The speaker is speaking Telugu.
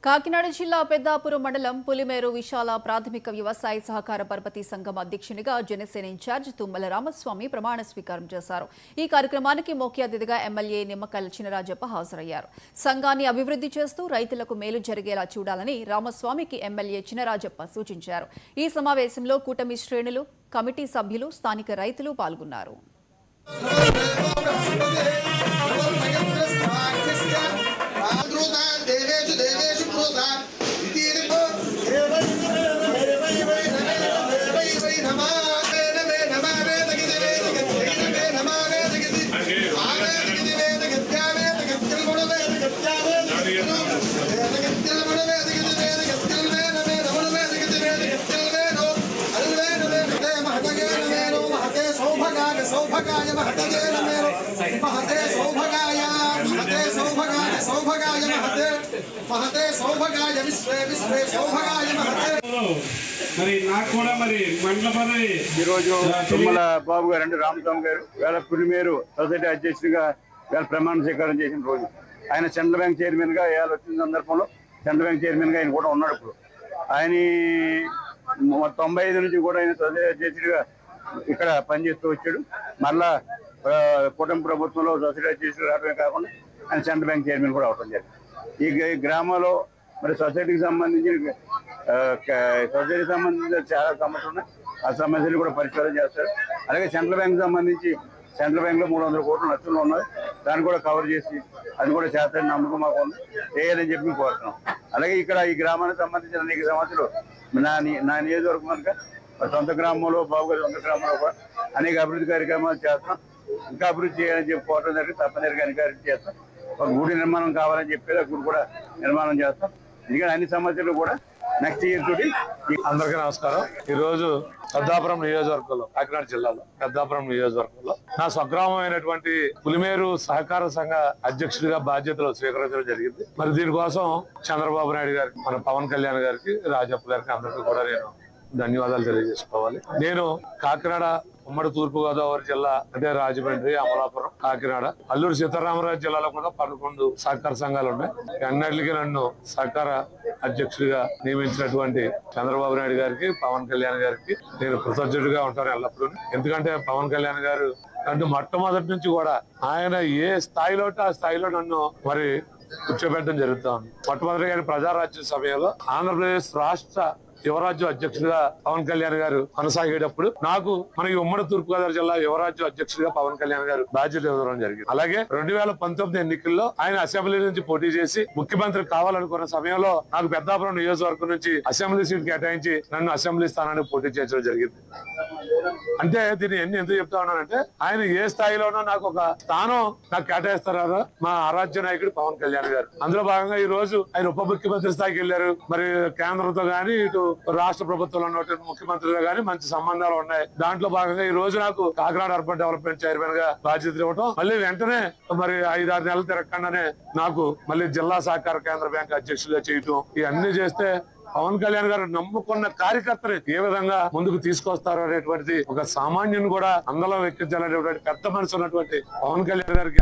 కాకినాడ జిల్లా పెద్దాపురం మండలం పులిమేరు విశాల ప్రాథమిక వ్యవసాయ సహకార పరపతి సంఘం అధ్యక్షునిగా జనసేన ఇన్ఛార్జ్ తుమ్మల రామస్వామి ప్రమాణ స్వీకారం చేశారు. ఈ కార్యక్రమానికి ముఖ్య అతిథిగా ఎమ్మెల్యే నిమ్మకల్ చినరాజప్ప హాజరయ్యారు. సంఘాన్ని అభివృద్ధి చేస్తూ రైతులకు మేలు జరిగేలా చూడాలని రామస్వామికి ఎమ్మెల్యే చినరాజప్ప సూచించారు. ఈ సమావేశంలో కూటమి శ్రేణులు, కమిటీ సభ్యులు, స్థానిక రైతులు పాల్గొన్నారు. మరి నాకు కూడా మరి మండల పదవి ఈరోజు తుమ్మల బాబు గారు అంటే రామస్వామి గారు వేళ పులిమేరు సొసైటీ అధ్యక్షుడిగా వేళ ప్రమాణ స్వీకారం చేసిన రోజు. ఆయన సెంట్రల్ బ్యాంక్ చైర్మన్ గా వేళ వచ్చిన సందర్భంలో సెంట్రల్ బ్యాంక్ చైర్మన్ గా ఆయన కూడా ఉన్నాడు. ఇప్పుడు ఆయన 95 నుంచి కూడా ఆయన సొసైటీ అధ్యక్షుడిగా ఇక్కడ పనిచేస్తూ వచ్చాడు. మళ్ళా కూటమి ప్రభుత్వంలో సొసైటీ అధ్యక్షుడు రావడమే కాకుండా ఆయన సెంట్రల్ బ్యాంక్ చైర్మన్ కూడా అవడం జరిగింది. ఈ గ్రామంలో మరి సొసైటీకి సంబంధించిన చాలా సమస్యలు ఉన్నాయి. ఆ సమస్యలు కూడా పరిష్కారం చేస్తారు. అలాగే సెంట్రల్ బ్యాంక్ సంబంధించి సెంట్రల్ బ్యాంక్ లో 300 కోట్ల నష్టంలో ఉన్నాయి. దాన్ని కూడా కవర్ చేసి అది కూడా చేస్తారని నమ్మకం మాకు ఉంది. చేయాలని చెప్పి కోరుతున్నాం. అలాగే ఇక్కడ ఈ గ్రామానికి సంబంధించిన అనేక సమస్యలు నా నియోజకవర్గం కనుక సొంత గ్రామంలో బాబు గారి సొంత గ్రామంలో కూడా అనేక అభివృద్ధి కార్యక్రమాలు చేస్తున్నాం. ఇంకా అభివృద్ధి చేయాలని చెప్పి కోరడం జరిగింది. తప్పనిసరిగా అధికారులు చేస్తాం. ఒక గుడి నిర్మాణం కావాలని చెప్పేది ఆ గుడి కూడా నిర్మాణం చేస్తాం. ఎందుకంటే అన్ని సమస్యలు కూడా నెక్స్ట్ ఇయర్ తోటి. అందరికీ నమస్కారం. ఈ రోజు పెద్దాపురం నియోజకవర్గంలో, కాకినాడ జిల్లాలో పెద్దాపురం నియోజకవర్గంలో నా స్వగ్రామమైనటువంటి పులిమేరు సహకార సంఘ అధ్యక్షుడిగా బాధ్యతలు స్వీకరించడం జరిగింది. మరి దీనికోసం చంద్రబాబు నాయుడు గారికి, మన పవన్ కళ్యాణ్ గారికి, రాజప్ప గారికి అందరికీ కూడా నేను ధన్యవాదాలు తెలియజేసుకోవాలి. నేను కాకినాడ ఉమ్మడి తూర్పు గోదావరి జిల్లా అంటే రాజమండ్రి, అమలాపురం, కాకినాడ, అల్లూరు సీతారామరాజు జిల్లాలో కూడా 11 సహకార సంఘాలు ఉన్నాయి. అన్నిటికీ నన్ను సహకార అధ్యక్షుడిగా నియమించినటువంటి చంద్రబాబు నాయుడు గారికి, పవన్ కళ్యాణ్ గారికి నేను కృతజ్ఞుడిగా ఉంటాను ఎల్లప్పుడూ. ఎందుకంటే పవన్ కళ్యాణ్ గారు అంటే మొట్టమొదటి నుంచి కూడా ఆయన ఏ స్థాయిలో ఆ స్థాయిలో నన్ను మరి కూర్చోబెట్టడం జరుగుతుంది. మొట్టమొదటిగా ప్రజారాజ్య సమయంలో ఆంధ్రప్రదేశ్ రాష్ట్ర యువరాజ్యం అధ్యక్షుడిగా పవన్ కళ్యాణ్ గారు కొనసాగేటప్పుడు నాకు మన ఉమ్మడి తూర్పుగోదావరి జిల్లా యువరాజ్యం అధ్యక్షుడిగా పవన్ కళ్యాణ్ గారు బాధ్యత ఇవ్వడం జరిగింది. అలాగే 2019 ఎన్నికల్లో ఆయన అసెంబ్లీ నుంచి పోటీ చేసి ముఖ్యమంత్రి కావాలనుకున్న సమయంలో నాకు పెద్దాపురం నియోజకవర్గం నుంచి అసెంబ్లీ సీట్ కేటాయించి నన్ను అసెంబ్లీ స్థానానికి పోటీ చేయడం జరిగింది. అంటే దీన్ని ఎందుకు చెప్తా ఉన్నానంటే ఆయన ఏ స్థాయిలోనో నాకు ఒక స్థానం నాకు కేటాయిస్తారో మా ఆరాధ్య నాయకుడు పవన్ కళ్యాణ్ గారు. అందులో భాగంగా ఈ రోజు ఆయన ఉప ముఖ్యమంత్రి స్థాయికి వెళ్లారు. మరి కేంద్రంతో గానీ ఇటు రాష్ట్ర ప్రభుత్వంలో ఉన్న ముఖ్యమంత్రిగా గానీ మంచి సంబంధాలు ఉన్నాయి. దాంట్లో భాగంగా ఈ రోజు నాకు కాకినాడ అర్బన్ డెవలప్మెంట్ చైర్మన్ గా బాధ్యతలు ఇవ్వడం, మళ్ళీ వెంటనే మరి 5-6 నెలలు తిరగకుండానే నాకు మళ్ళీ జిల్లా సహకార కేంద్ర బ్యాంక్ అధ్యక్షుడిగా చేయటం, ఇవన్నీ చేస్తే పవన్ కళ్యాణ్ గారు నమ్ముకున్న కార్యకర్తని ఏ విధంగా ముందుకు తీసుకొస్తారు అనేటువంటిది ఒక సామాన్యుని కూడా అందరం ఎక్కించాలనేటువంటి పెద్ద మనసు ఉన్నటువంటి పవన్ కళ్యాణ్ గారికి